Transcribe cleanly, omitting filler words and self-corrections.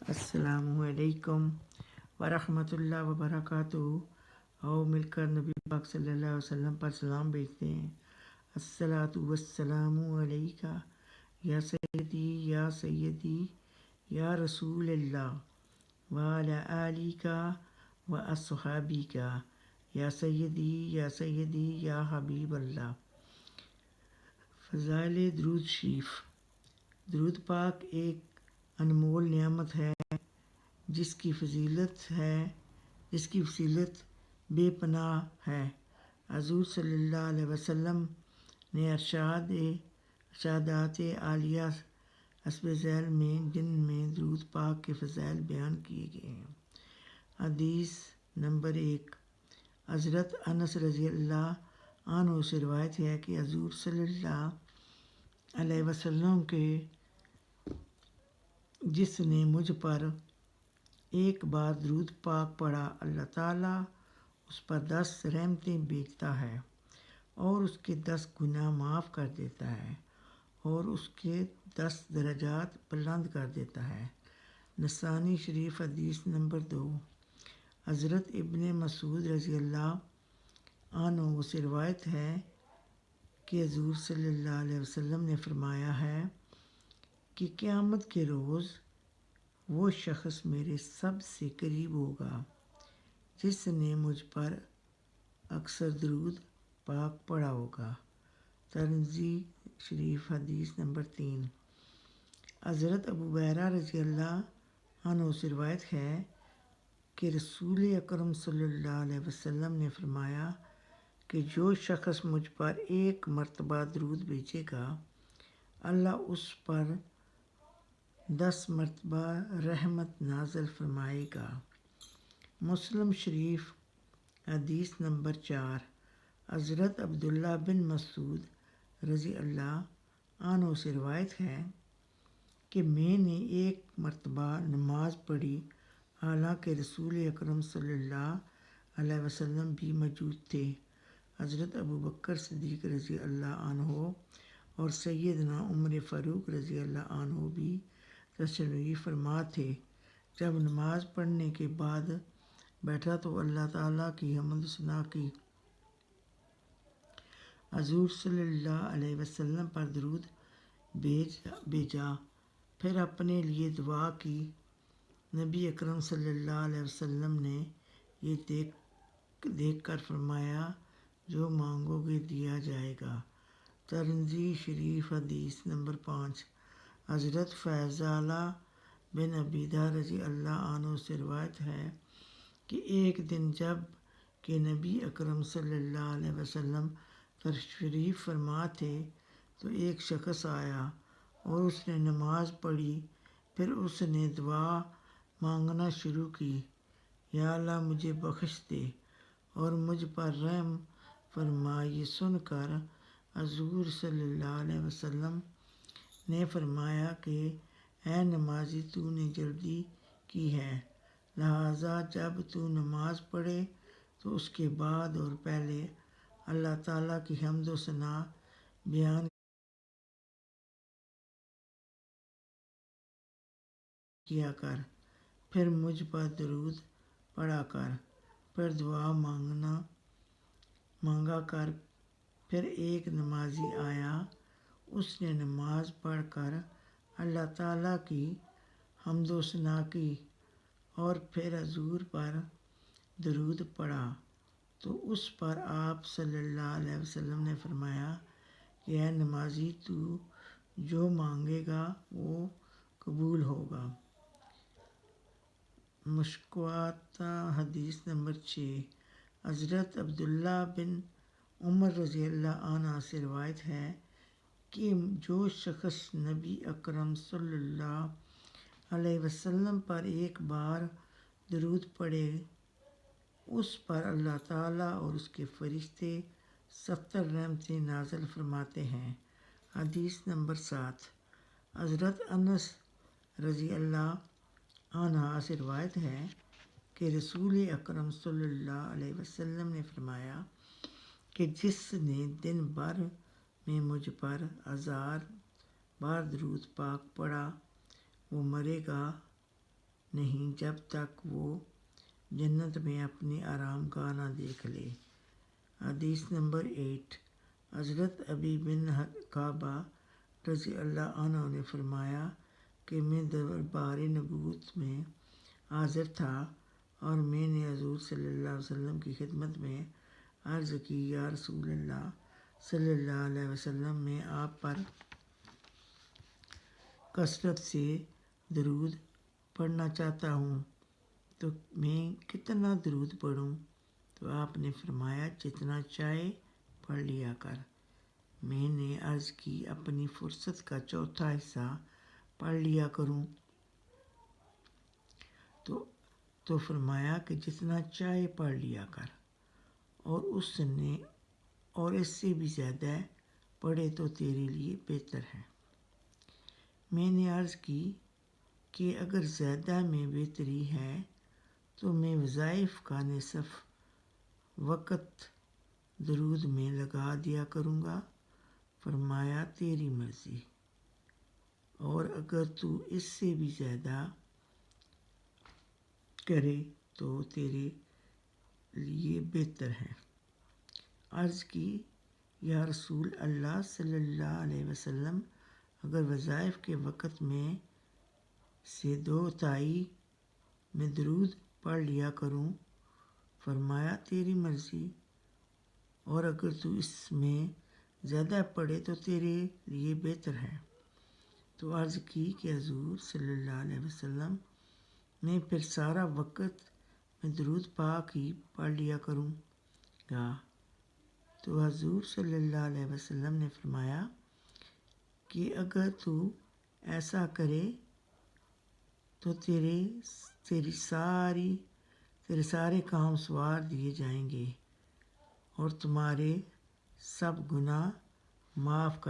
السلام علیکم ورحمۃ اللہ وبرکاتہ۔ آؤ مل کر نبی پاک صلی اللہ علیہ وسلم پر سلام بھیجتے ہیں۔ الصلاۃ والسلام علیکہ یا سیدی یا رسول اللہ وعلی آلک و اصحابک یا سیدی یا حبیب اللہ۔ فضائل درود شریف۔ درود پاک ایک انمول نعمت ہے جس کی فضیلت بے پناہ ہے۔ حضور صلی اللہ علیہ وسلم نے ارشادات عالیہ حسب ذیل میں جن میں درود پاک کے فضائل بیان کیے گئے ہیں۔ حدیث نمبر 1۔ حضرت انس رضی اللہ عنہ سے روایت ہے کہ حضور صلی اللہ علیہ وسلم کے جس نے مجھ پر ایک بار درود پاک پڑھا، اللہ تعالیٰ اس پر 10 رحمتیں بھیجتا ہے اور اس کے 10 گناہ معاف کر دیتا ہے اور اس کے 10 درجات بلند کر دیتا ہے۔ نسائی شریف حدیث نمبر 2۔ حضرت ابن مسعود رضی اللہ عنہ سے روایت ہے کہ حضور صلی اللہ علیہ وسلم نے فرمایا ہے کہ قیامت کے روز وہ شخص میرے سب سے قریب ہوگا جس نے مجھ پر اکثر درود پاک پڑھا ہوگا۔ ترمذی شریف حدیث نمبر 3۔ حضرت ابو ہریرہ رضی اللہ عنہ سے روایت ہے کہ رسول اکرم صلی اللہ علیہ وسلم نے فرمایا کہ جو شخص مجھ پر ایک مرتبہ درود بھیجے گا، اللہ اس پر 10 مرتبہ رحمت نازل فرمائے گا۔ مسلم شریف حدیث نمبر 4۔ حضرت عبداللہ بن مسعود رضی اللہ عنہ سے روایت ہے کہ میں نے ایک مرتبہ نماز پڑھی حالانکہ رسول اکرم صلی اللہ علیہ وسلم بھی موجود تھے۔ حضرت ابوبکر صدیق رضی اللہ عنہ اور سیدنا عمر فاروق رضی اللہ عنہ بھی تشریف فرما تھے۔ جب نماز پڑھنے کے بعد بیٹھا تو اللہ تعالیٰ کی حمد و ثنا کی، حضور صلی اللہ علیہ وسلم پر درود بھیجا، پھر اپنے لیے دعا کی۔ نبی اکرم صلی اللہ علیہ وسلم نے یہ دیکھ کر فرمایا، جو مانگو گے دیا جائے گا۔ ترمذی شریف حدیث نمبر 5۔ حضرت فضالہ بن عبیدہ رضی اللہ عنہ سے روایت ہے کہ ایک دن جب کہ نبی اکرم صلی اللہ علیہ وسلم تشریف فرما تھے تو ایک شخص آیا اور اس نے نماز پڑھی، پھر اس نے دعا مانگنا شروع کی، یا اللہ مجھے بخش دے اور مجھ پر رحم فرما۔ یہ سن کر حضور صلی اللہ علیہ وسلم نے فرمایا کہ اے نمازی، تو نے جلدی کی ہے، لہٰذا جب تو نماز پڑھے تو اس کے بعد اور پہلے اللہ تعالیٰ کی حمد و ثنا بیان کیا کر، پھر مجھ پر درود پڑھا کر، پھر دعا مانگا کر۔ پھر ایک نمازی آیا، اس نے نماز پڑھ کر اللہ تعالیٰ کی حمد و ثنا کی اور پھر حضور پر درود پڑھا تو اس پر آپ صلی اللہ علیہ وسلم نے فرمایا کہ اے نمازی، تو جو مانگے گا وہ قبول ہوگا۔ مشکوات حدیث نمبر 6۔ حضرت عبداللہ بن عمر رضی اللہ عنہ سے روایت ہے کہ جو شخص نبی اکرم صلی اللہ علیہ وسلم پر ایک بار درود پڑھے، اس پر اللہ تعالیٰ اور اس کے فرشتے 70 رحمتیں نازل فرماتے ہیں۔ حدیث نمبر 7۔ حضرت انس رضی اللہ عنہ سے روایت ہے کہ رسول اکرم صلی اللہ علیہ وسلم نے فرمایا کہ جس نے دن بھر میں مجھ پر 1000 بار درود پاک پڑھا، وہ مرے گا نہیں جب تک وہ جنت میں اپنی آرام گاہ نہ دیکھ لے۔ حدیث نمبر 8۔ حضرت ابی بن کعبہ رضی اللہ عنہ نے فرمایا کہ میں دربار نبوت میں حاضر تھا اور میں نے حضور صلی اللہ علیہ وسلم کی خدمت میں عرض کی، یا رسول اللہ صلی اللہ علیہ وسلم، میں آپ پر کثرت سے درود پڑھنا چاہتا ہوں، تو میں کتنا درود پڑھوں؟ تو آپ نے فرمایا، جتنا چاہے پڑھ لیا کر۔ میں نے عرض کی، اپنی فرصت کا چوتھا حصہ پڑھ لیا کروں؟ تو فرمایا کہ جتنا چاہے پڑھ لیا کر، اور اس سے بھی زیادہ پڑھے تو تیرے لیے بہتر ہے۔ میں نے عرض کی کہ اگر زیادہ میں بہتری ہے تو میں وظائف کا نصف وقت درود میں لگا دیا کروں گا۔ فرمایا، تیری مرضی، اور اگر تو اس سے بھی زیادہ کرے تو تیرے لیے بہتر ہے۔ عرض کی، یا رسول اللہ صلی اللہ علیہ وسلم، اگر وظائف کے وقت میں سے 2/3 میں درود پڑھ لیا کروں؟ فرمایا، تیری مرضی، اور اگر تو اس میں زیادہ پڑھے تو تیرے لیے بہتر ہے۔ تو عرض کی کہ حضور صلی اللہ علیہ وسلم، میں پھر سارا وقت میں درود پاک ہی پڑھ لیا کروں گا۔ تو حضور صلی اللہ علیہ وسلم نے فرمایا کہ اگر تو ایسا کرے تو تیرے سارے کام سنوار دیے جائیں گے اور تمہارے سب گناہ معاف کر